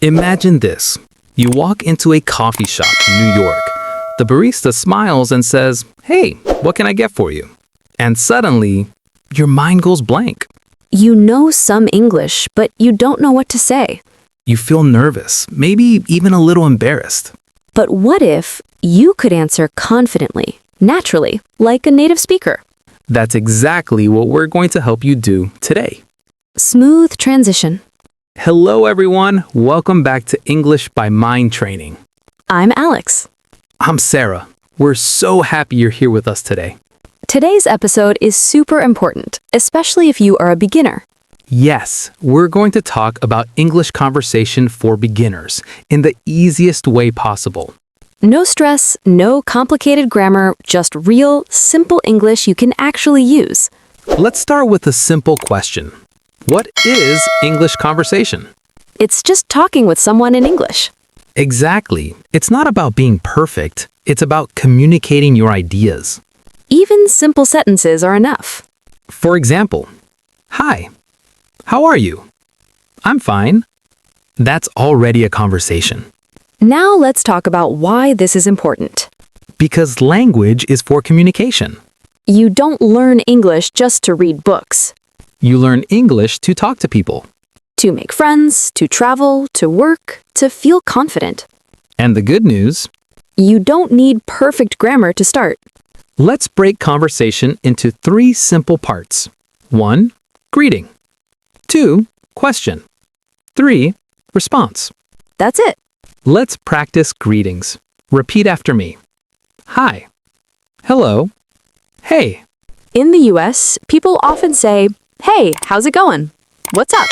Imagine this. You walk into a coffee shop in New York. The barista smiles and says, "Hey, what can I get for you?" And suddenly, your mind goes blank. You know some English, but you don't know what to say. You feel nervous, maybe even a little embarrassed. But what if you could answer confidently, naturally, like a native speaker? That's exactly what we're going to help you do today. Smooth transition. Hello, everyone. Welcome back to English by Mind Training. I'm Alex. I'm Sarah. We're so happy you're here with us today. Today's episode is super important, especially if you are a beginner. Yes, we're going to talk about English conversation for beginners in the easiest way possible. No stress, no complicated grammar, just real, simple English you can actually use. Let's start with a simple question. What is English conversation? It's just talking with someone in English. Exactly. It's not about being perfect. It's about communicating your ideas. Even simple sentences are enough. For example, "Hi, how are you?" "I'm fine." That's already a conversation. Now let's talk about why this is important. Because language is for communication. You don't learn English just to read books, You learn English to talk to people. to make friends, to travel, to work, to feel confident. And the good news, You don't need perfect grammar to start. let's break conversation into 3 simple parts. 1. Greeting. 2. Question. 3. Response. That's it. Let's practice greetings. Repeat after me. Hi. Hello. Hey. In the US, people often say, "Hey, how's it going? What's up?"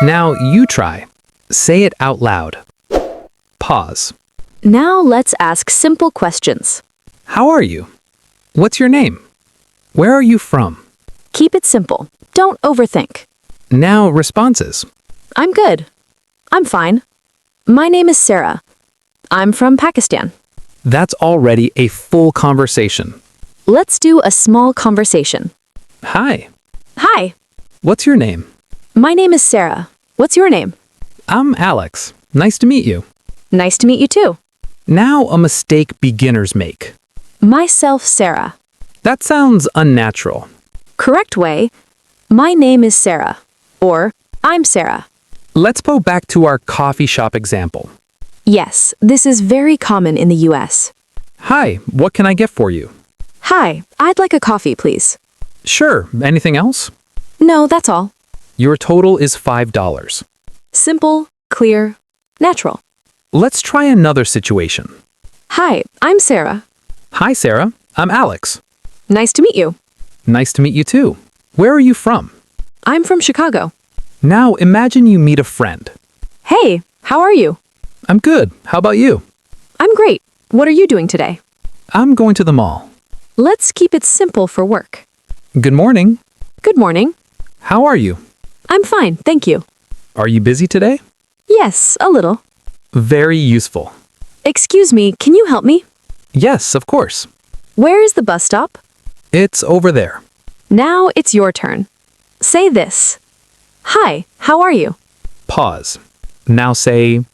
Now you try. Say it out loud. Pause. Now let's ask simple questions. How are you? What's your name? Where are you from? Keep it simple. Don't overthink. Now responses. I'm good. I'm fine. My name is Sarah. I'm from Pakistan. That's already a full conversation. Let's do a small conversation. Hi. Hi, What's your name? my name is Sarah. What's your name? I'm Alex. Nice to meet you. Nice to meet you too. Now a mistake beginners make. Myself, Sarah. That sounds unnatural. Correct way, my name is Sarah. Or, I'm Sarah. Let's go back to our coffee shop example. Yes, this is very common in the US. Hi, what can I get for you? Hi, I'd like a coffee, please. Sure, anything else? No, that's all. Your total is $5. Simple, clear, natural. Let's try another situation. Hi, I'm Sarah. Hi, Sarah. I'm Alex. Nice to meet you. Nice to meet you too. Where are you from? I'm from Chicago. Now imagine you meet a friend. Hey, how are you? I'm good. How about you? I'm great. What are you doing today? I'm going to the mall. Let's keep it simple for work. Good morning. Good morning. How are you? I'm fine, thank you. Are you busy today? Yes, a little. Very useful. Excuse me, can you help me? Yes, of course. Where is the bus stop? It's over there. Now it's your turn. Say this. Hi, how are you? Pause. Now say,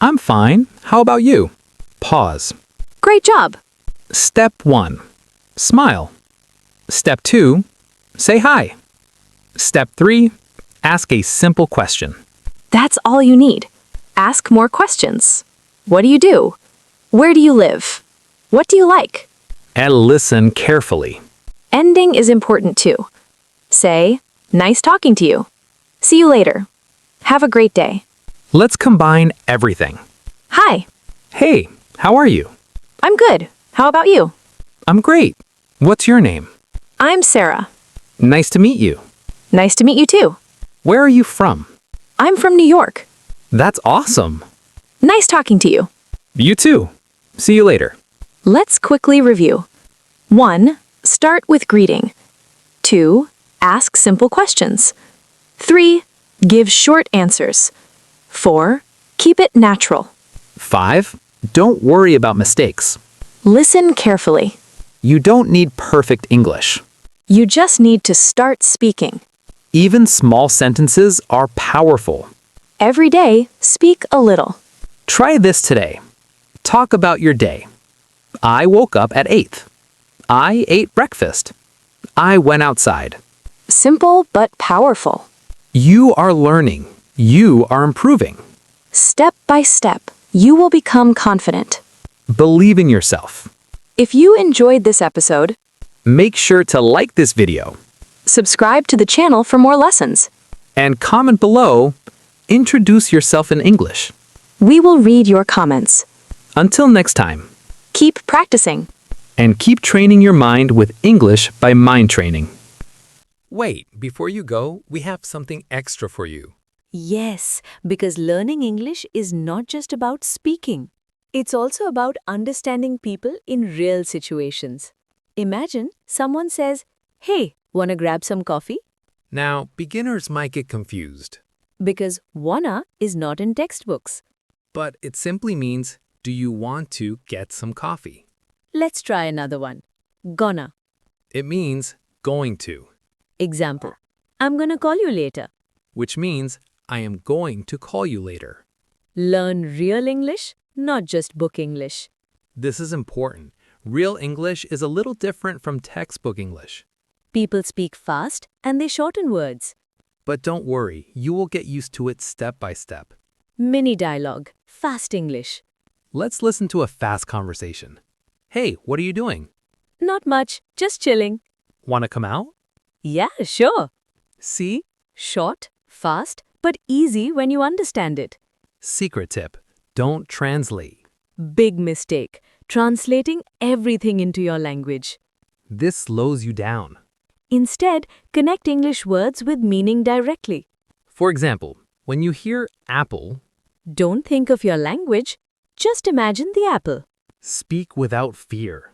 "I'm fine. How about you?" Pause. Great job. Step 1. Smile. Step 2. Say hi. Step 3. Ask a simple question. That's all you need. Ask more questions. What do you do? Where do you live? What do you like? And listen carefully. Ending is important too. Say, nice talking to you. See you later. Have a great day. Let's combine everything. Hi, Hey, how are you? I'm good. How about you? I'm great. What's your name? I'm Sarah. Nice to meet you. Nice to meet you too. Where are you from? I'm from New York. That's awesome. Nice talking to you. You too. See you later. Let's quickly review. 1. Start with greeting. 2. Ask simple questions. 3. Give short answers. 4. Keep it natural. 5. Don't worry about mistakes. Listen carefully. You don't need perfect English. You just need to start speaking. Even small sentences are powerful. Every day, speak a little. Try this today. Talk about your day. I woke up at 8. I ate breakfast. I went outside. Simple but powerful. You are learning. You are improving. Step by step, you will become confident. Believe in yourself. If you enjoyed this episode, Make sure to like this video subscribe to the channel for more lessons. and comment below. Introduce yourself in English. We will read your comments. Until next time, Keep practicing. and keep training your mind with English by mind training. Wait, before you go, we have something extra for you. Yes, because learning English is not just about speaking. It's also about understanding people in real situations. Imagine someone says, "Hey, wanna grab some coffee?" Now, beginners might get confused, Because wanna is not in textbooks. but it simply means, do you want to get some coffee? Let's try another one. Gonna. It means going to, Example. I'm gonna call you later. which means I am going to call you later. Learn real English, not just book English. This is important. Real English is a little different from textbook English. People speak fast and they shorten words. But don't worry, you will get used to it step by step. Mini dialogue, fast English. Let's listen to a fast conversation. Hey, what are you doing? Not much, just chilling. Want to come out? Yeah, sure. See? Short, fast, but easy when you understand it. Secret tip, don't translate. Big mistake, translating everything into your language. This slows you down. Instead, connect English words with meaning directly. For example, when you hear apple, Don't think of your language, just imagine the apple. speak without fear.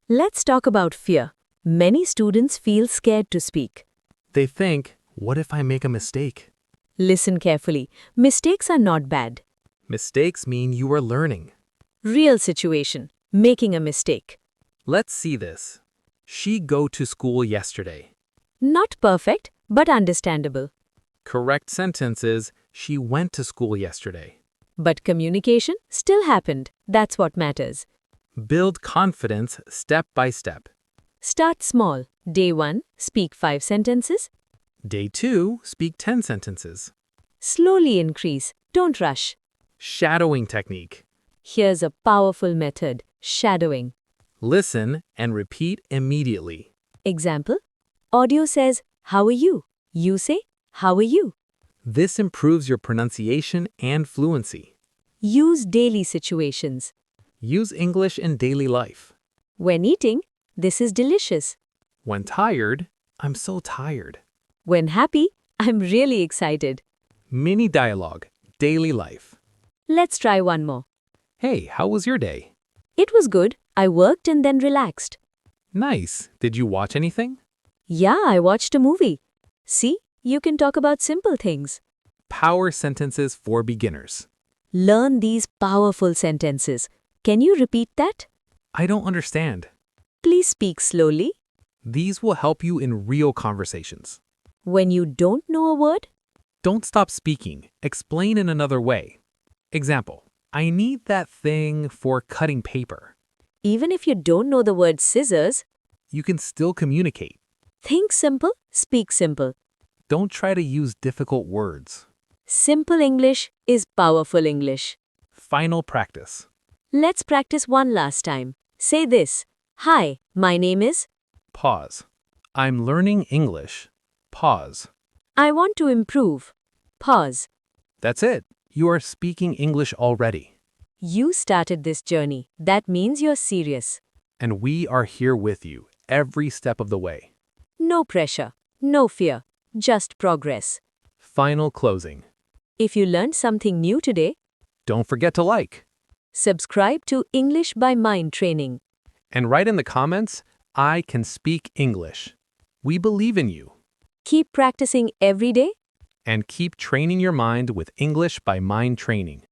Let's talk about fear. Many students feel scared to speak. They think, what if I make a mistake? Listen carefully. Mistakes are not bad. Mistakes mean you are learning. Real situation, making a mistake. Let's see this. She go to school yesterday. Not perfect, but understandable. Correct sentence is, she went to school yesterday. But communication still happened. That's what matters. Build confidence step by step. Start small. Day 1, speak 5 sentences. Day 2, speak 10 sentences. Slowly increase. Don't rush. Shadowing technique. Here's a powerful method, shadowing. Listen and repeat immediately. Example, audio says, "How are you?" You say, "How are you?" This improves your pronunciation and fluency. Use daily situations. Use English in daily life. When eating, "This is delicious." When tired, I'm so tired. When happy, "I'm really excited." Mini dialogue, daily life. Let's try one more. Hey, how was your day? It was good. I worked and then relaxed. Nice. Did you watch anything? Yeah, I watched a movie. See, you can talk about simple things. Power sentences for beginners. Learn these powerful sentences. Can you repeat that? I don't understand. Please speak slowly. These will help you in real conversations. When you don't know a word, Don't stop speaking. Explain in another way. Example, I need that thing for cutting paper. even if you don't know the word scissors, You can still communicate. think simple, speak simple. Don't try to use difficult words. Simple English is powerful English. Final practice. Let's practice one last time. Say this. Hi, my name is. Pause. I'm learning English. Pause. I want to improve. Pause. That's it. You are speaking English already. You started this journey. That means you're serious. And we are here with you every step of the way. No pressure, no fear, just progress. Final closing. If you learned something new today, Don't forget to like. subscribe to English by Mind Training. And write in the comments, I can speak English. We believe in you. Keep practicing every day. And keep training your mind with English by Mind Training.